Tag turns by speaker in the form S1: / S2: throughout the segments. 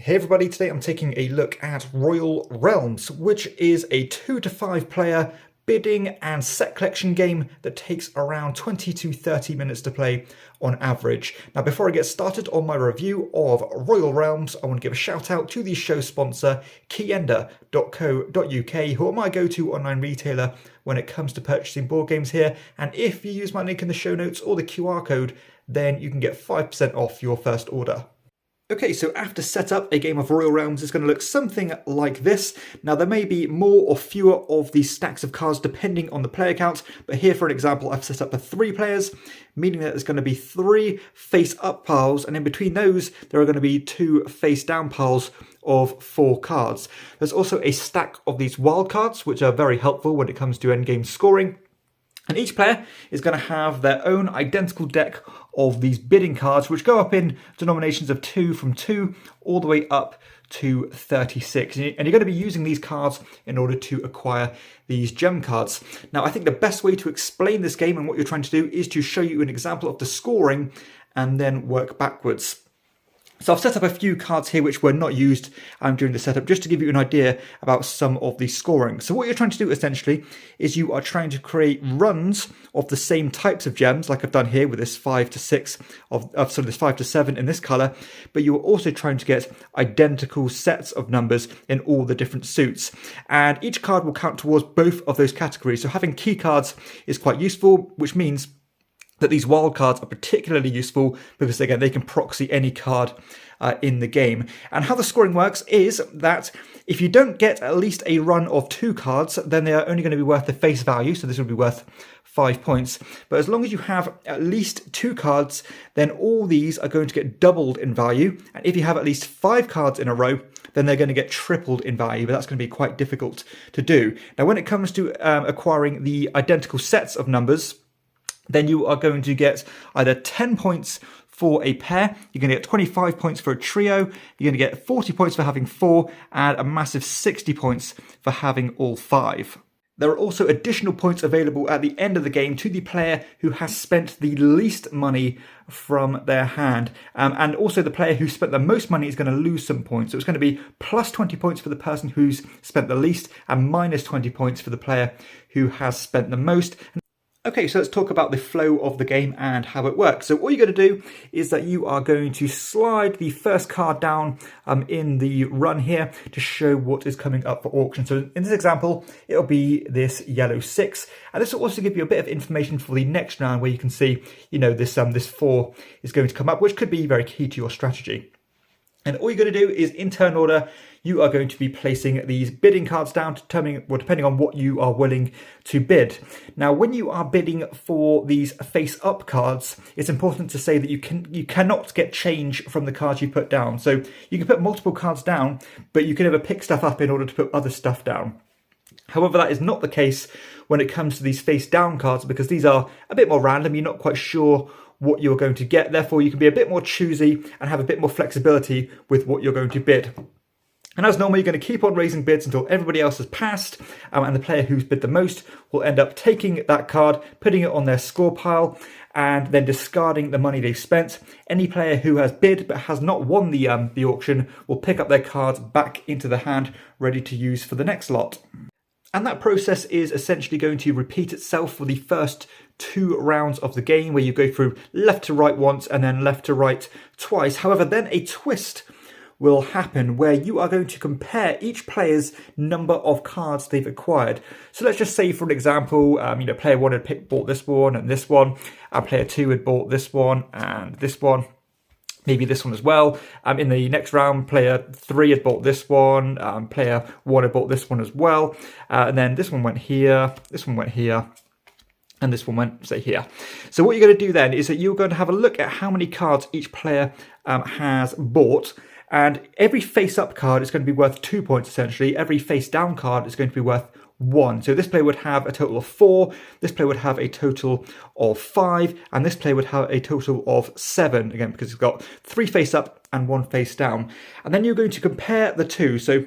S1: Hey everybody, today I'm taking a look at Royal Realms, which is a 2 to 5 player bidding and set collection game that takes around 20 to 30 minutes to play on average. Now before I get started on my review of Royal Realms, I want to give a shout out to the show sponsor KIENDA.co.uk, who are my go-to online retailer when it comes to purchasing board games here, and if you use my link in the show notes or the QR code, then you can get 5% off your first order. Okay, so after setup, a game of Royal Realms is going to look something like this. Now, there may be more or fewer of these stacks of cards depending on the player count, but here, for an example, I've set up for 3 players, meaning that there's going to be 3 face-up piles, and in between those, there are going to be 2 face-down piles of 4 cards. There's also a stack of these wild cards, which are very helpful when it comes to endgame scoring. And each player is going to have their own identical deck of these bidding cards, which go up in denominations of 2 from 2 all the way up to 36. And you're going to be using these cards in order to acquire these gem cards. Now, I think the best way to explain this game and what you're trying to do is to show you an example of the scoring and then work backwards. So I've set up a few cards here which were not used during the setup, just to give you an idea about some of the scoring. So what you're trying to do essentially is you are trying to create runs of the same types of gems, like I've done here with this 5 to 6 this 5 to 7 in this color, but you're also trying to get identical sets of numbers in all the different suits. And each card will count towards both of those categories. So having key cards is quite useful, which means that these wild cards are particularly useful because, again, they can proxy any card in the game. And how the scoring works is that if you don't get at least a run of 2 cards, then they are only going to be worth the face value, so this will be worth 5 points. But as long as you have at least 2 cards, then all these are going to get doubled in value. And if you have at least 5 cards in a row, then they're going to get tripled in value, but that's going to be quite difficult to do. Now, when it comes to acquiring the identical sets of numbers, then you are going to get either 10 points for a pair, you're going to get 25 points for a trio, you're going to get 40 points for having 4, and a massive 60 points for having all 5. There are also additional points available at the end of the game to the player who has spent the least money from their hand. And also the player who spent the most money is going to lose some points. So it's going to be plus 20 points for the person who's spent the least and minus 20 points for the player who has spent the most. Okay, so let's talk about the flow of the game and how it works. So all you're going to do is that you are going to slide the first card down in the run here to show what is coming up for auction. So in this example, it'll be this yellow 6. And this will also give you a bit of information for the next round where you can see, this 4 is going to come up, which could be very key to your strategy. And all you're going to do is, in turn order, you are going to be placing these bidding cards down, depending on what you are willing to bid. Now, when you are bidding for these face-up cards, it's important to say that you cannot get change from the cards you put down. So you can put multiple cards down, but you can never pick stuff up in order to put other stuff down. However, that is not the case when it comes to these face-down cards, because these are a bit more random. You're not quite sure what you're going to get. Therefore, you can be a bit more choosy and have a bit more flexibility with what you're going to bid. And as normal, you're going to keep on raising bids until everybody else has passed, and the player who's bid the most will end up taking that card, putting it on their score pile, and then discarding the money they've spent. Any player who has bid but has not won the auction will pick up their cards back into the hand, ready to use for the next lot. And that process is essentially going to repeat itself for the first 2 rounds of the game, where you go through left to right once and then left to right twice. However, then a twist will happen where you are going to compare each player's number of cards they've acquired. So let's just say, for an example, player 1 had bought this one and this one, and player 2 had bought this one and this one. Maybe this one as well. In the next round, player 3 had bought this one, player 1 had bought this one as well, and then this one went here, this one went here, and this one went, say, here. So what you're going to do then is that you're going to have a look at how many cards each player has bought, and every face-up card is going to be worth 2 points, essentially. Every face-down card is going to be worth 1. So this player would have a total of 4, this player would have a total of 5, and this player would have a total of 7, again, because he's got 3 face-up and 1 face-down. And then you're going to compare the two. So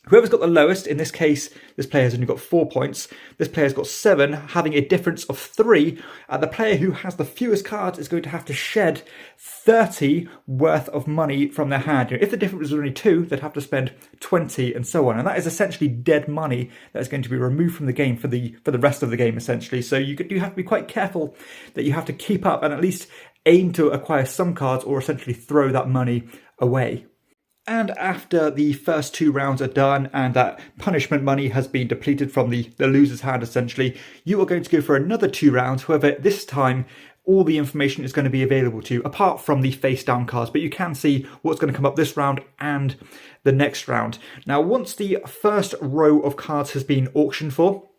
S1: Whoever's got the lowest, in this case, this player has only got 4 points, this player's got 7, having a difference of 3, the player who has the fewest cards is going to have to shed 30 worth of money from their hand. If the difference was only 2, they'd have to spend 20 and so on. And that is essentially dead money that is going to be removed from the game for the rest of the game, essentially. So you do have to be quite careful that you have to keep up and at least aim to acquire some cards or essentially throw that money away. And after the first 2 rounds are done and that punishment money has been depleted from the loser's hand, essentially, you are going to go for another 2 rounds. However, this time, all the information is going to be available to you, apart from the face down cards, but you can see what's going to come up this round and the next round. Now, once the first row of cards has been auctioned for,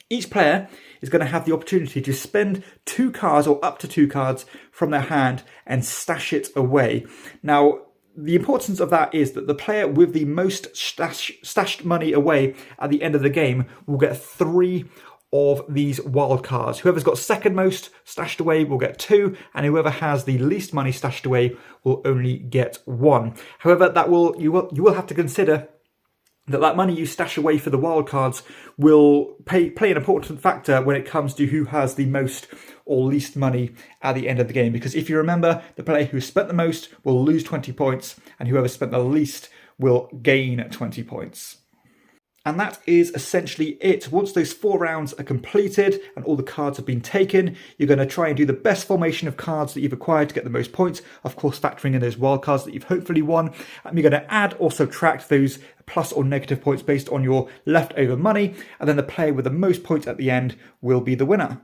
S1: each player is going to have the opportunity to spend 2 cards or up to 2 cards from their hand and stash it away. Now, the importance of that is that the player with the most stashed money away at the end of the game will get 3 of these wild cards. Whoever's got second most stashed away will get 2, and whoever has the least money stashed away will only get 1. However, you will have to consider that money you stash away for the wild cards will play an important factor when it comes to who has the most or least money at the end of the game. Because if you remember, the player who spent the most will lose 20 points, and whoever spent the least will gain 20 points. And that is essentially it. Once those 4 rounds are completed and all the cards have been taken, you're going to try and do the best formation of cards that you've acquired to get the most points, of course factoring in those wild cards that you've hopefully won. And you're going to add or subtract those plus or negative points based on your leftover money, and then the player with the most points at the end will be the winner.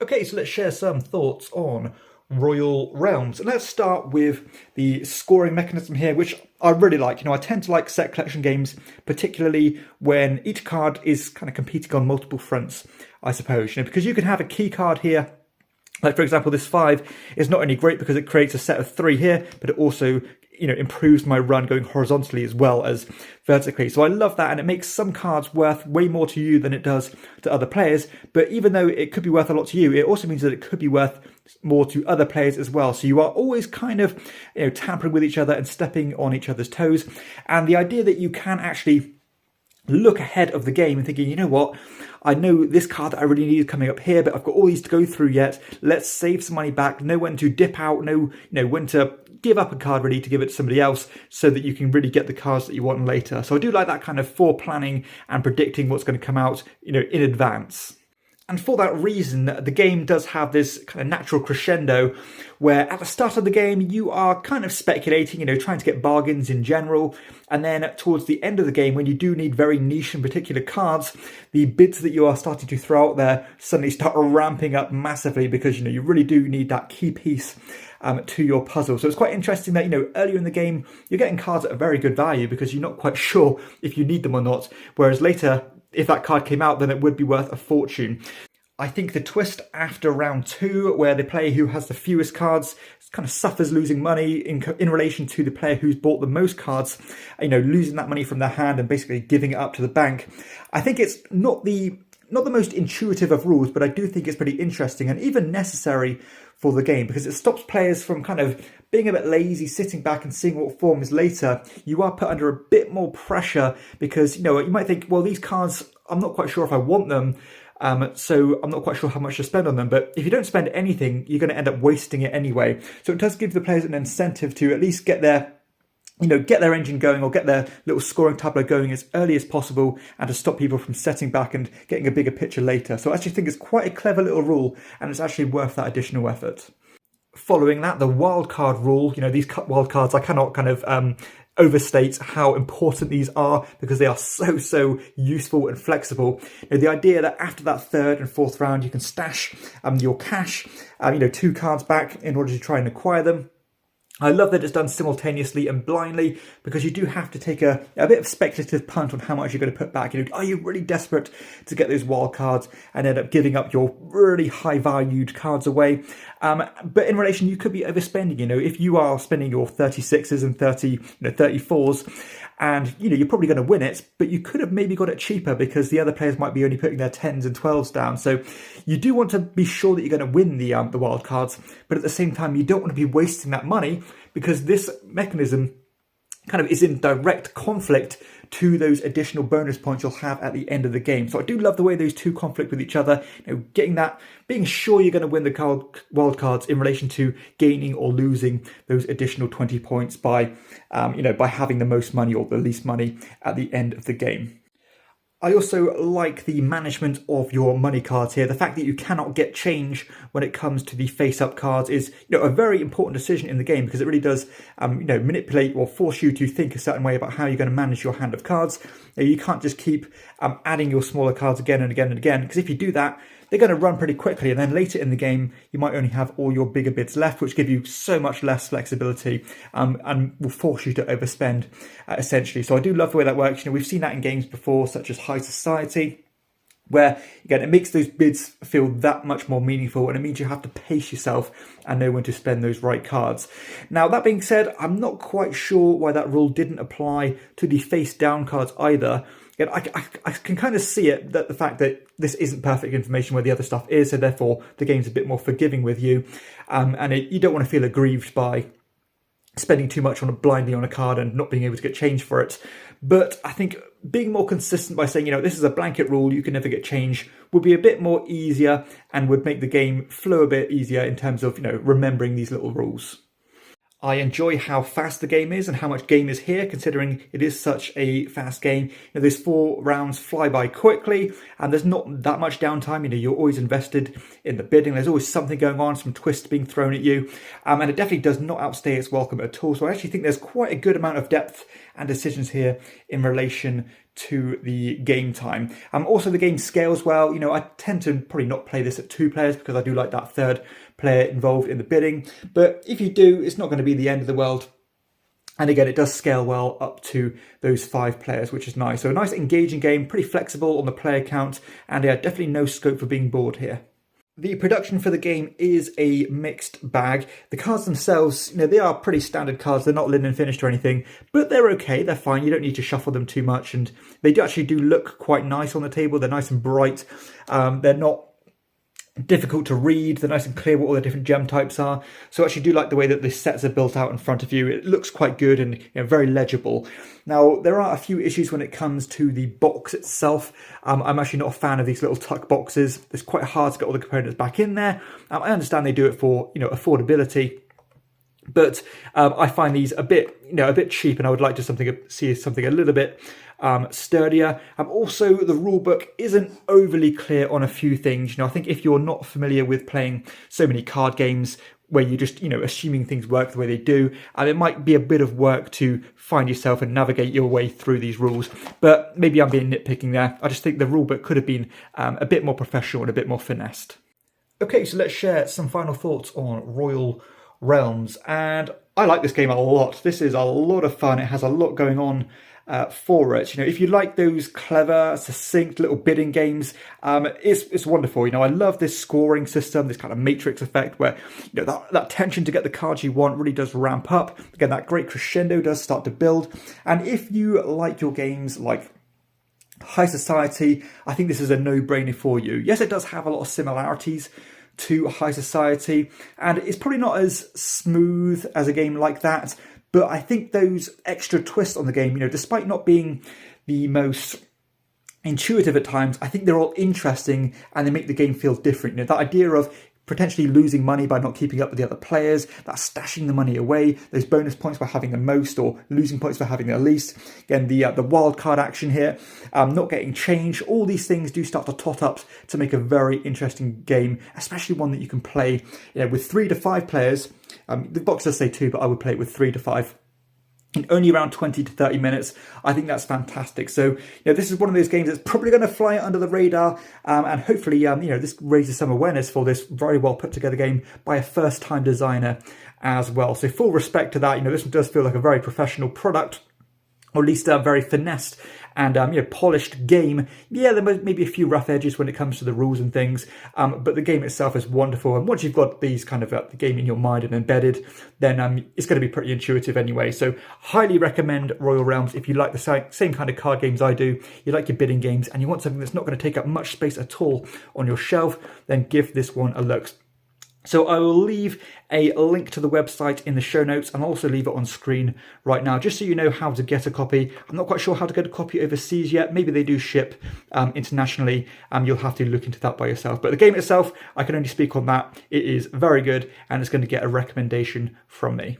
S1: Okay, so let's share some thoughts on Royal Realms. And let's start with the scoring mechanism here, which I really like. I tend to like set collection games, particularly when each card is kind of competing on multiple fronts, I suppose. Because you can have a key card here. Like, for example, this 5 is not only great because it creates a set of 3 here, but it also improves my run going horizontally as well as vertically. So I love that, and it makes some cards worth way more to you than it does to other players. But even though it could be worth a lot to you, it also means that it could be worth more to other players as well. So you are always kind of tampering with each other and stepping on each other's toes. And the idea that you can actually look ahead of the game and thinking, you know what, I know this card that I really need is coming up here, but I've got all these to go through yet. Let's save some money back, know when to dip out, know when to give up a card ready to give it to somebody else so that you can really get the cards that you want later. So I do like that kind of planning and predicting what's going to come out, in advance. And for that reason, the game does have this kind of natural crescendo where at the start of the game, you are kind of speculating, trying to get bargains in general. And then towards the end of the game, when you do need very niche and particular cards, the bids that you are starting to throw out there suddenly start ramping up massively because, you really do need that key piece to your puzzle. So it's quite interesting that, earlier in the game, you're getting cards at a very good value because you're not quite sure if you need them or not. Whereas later, if that card came out, then it would be worth a fortune. I think the twist after round 2, where the player who has the fewest cards kind of suffers losing money in relation to the player who's bought the most cards, losing that money from their hand and basically giving it up to the bank. I think it's not the most intuitive of rules, but I do think it's pretty interesting and even necessary for the game because it stops players from kind of being a bit lazy, sitting back and seeing what forms later. You are put under a bit more pressure because, you might think, well, these cards, I'm not quite sure if I want them. So I'm not quite sure how much to spend on them, but if you don't spend anything, you're going to end up wasting it anyway. So it does give the players an incentive to at least get their engine going or get their little scoring tableau going as early as possible and to stop people from setting back and getting a bigger picture later. So I actually think it's quite a clever little rule and it's actually worth that additional effort. Following that, the wildcard rule, these wildcards, I cannot kind of overstate how important these are because they are so useful and flexible. The idea that after that 3rd and 4th round, you can stash your cash, 2 cards back in order to try and acquire them. I love that it's done simultaneously and blindly because you do have to take a bit of speculative punt on how much you're going to put back. Are you really desperate to get those wild cards and end up giving up your really high valued cards away? But in relation, you could be overspending. If you are spending your 36s and 34s, and you're probably going to win it, but you could have maybe got it cheaper because the other players might be only putting their 10s and 12s down. So you do want to be sure that you're going to win the wild cards, but at the same time, you don't want to be wasting that money because this mechanism kind of is in direct conflict to those additional bonus points you'll have at the end of the game. So I do love the way those two conflict with each other. Getting that, being sure you're going to win the wild cards in relation to gaining or losing those additional 20 points by, by having the most money or the least money at the end of the game. I also like the management of your money cards here. The fact that you cannot get change when it comes to the face-up cards is, a very important decision in the game, because it really does, manipulate or force you to think a certain way about how you're going to manage your hand of cards. You can't just keep adding your smaller cards again and again and again, because if you do that, they're going to run pretty quickly, and then later in the game you might only have all your bigger bids left, which give you so much less flexibility and will force you to overspend essentially. So I do love the way that works. We've seen that in games before, such as High Society, where again it makes those bids feel that much more meaningful, and it means you have to pace yourself and know when to spend those right cards. Now, that being said, I'm not quite sure why that rule didn't apply to the face down cards either. I can kind of see it, that the fact that this isn't perfect information where the other stuff is, so therefore the game's a bit more forgiving with you, you don't want to feel aggrieved by spending too much blindly on a card and not being able to get change for it. But I think being more consistent by saying, this is a blanket rule, you can never get change, would be a bit more easier and would make the game flow a bit easier in terms of, remembering these little rules. I enjoy how fast the game is and how much game is here, considering it is such a fast game. Those 4 rounds fly by quickly, and there's not that much downtime. You're always invested in the bidding. There's always something going on, some twists being thrown at you, and it definitely does not outstay its welcome at all. So I actually think there's quite a good amount of depth and decisions here in relation to the game time. Also, the game scales well. I tend to probably not play this at 2 players because I do like that third player involved in the bidding. But if you do, it's not going to be the end of the world. And again, it does scale well up to those 5 players, which is nice. So a nice engaging game, pretty flexible on the player count, and definitely no scope for being bored here. The production for the game is a mixed bag. The cards themselves, they are pretty standard cards. They're not linen finished or anything, but they're okay. They're fine. You don't need to shuffle them too much, and they actually do look quite nice on the table. They're nice and bright. They're not difficult to read. They're nice and clear what all the different gem types are. So I actually do like the way that the sets are built out in front of you. It looks quite good and very legible. Now, there are a few issues when it comes to the box itself. I'm actually not a fan of these little tuck boxes. It's quite hard to get all the components back in there. I understand they do it for affordability, but I find these a bit cheap, and I would like to see something a little bit sturdier. Also, the rule book isn't overly clear on a few things. I think if you're not familiar with playing so many card games where you're just assuming things work the way they do, it might be a bit of work to find yourself and navigate your way through these rules. But maybe I'm being nitpicking there. I just think the rule book could have been a bit more professional and a bit more finessed. Okay, so let's share some final thoughts on Royal Realms. And I like this game a lot. This is a lot of fun. It has a lot going on for it. If you like those clever, succinct little bidding games, it's wonderful. I love this scoring system, this kind of matrix effect where that tension to get the cards you want really does ramp up. Again, that great crescendo does start to build. And if you like your games like High Society, I think this is a no-brainer for you. Yes, it does have a lot of similarities to High Society, and it's probably not as smooth as a game like that, but I think those extra twists on the game, despite not being the most intuitive at times, I think they're all interesting and they make the game feel different. That idea of potentially losing money by not keeping up with the other players, that's stashing the money away, those bonus points for having the most or losing points for having the least. Again, the wild card action here, not getting change, all these things do start to tot up to make a very interesting game, especially one that you can play with 3 to 5 players. The box does say 2, but I would play it with 3 to 5. In only around 20 to 30 minutes. I think that's fantastic. So, this is one of those games that's probably going to fly under the radar, and hopefully, this raises some awareness for this very well put together game by a first-time designer as well. So, full respect to that. This one does feel like a very professional product, or at least very finessed and polished game. Yeah, there may be a few rough edges when it comes to the rules and things, but the game itself is wonderful. And once you've got these kind of the game in your mind and embedded, then it's going to be pretty intuitive anyway. So highly recommend Royal Realms if you like the same kind of card games I do, you like your bidding games, and you want something that's not going to take up much space at all on your shelf, then give this one a look. So I will leave a link to the website in the show notes and also leave it on screen right now, just so you know how to get a copy. I'm not quite sure how to get a copy overseas yet. Maybe they do ship internationally. You'll have to look into that by yourself. But the game itself, I can only speak on that. It is very good and it's going to get a recommendation from me.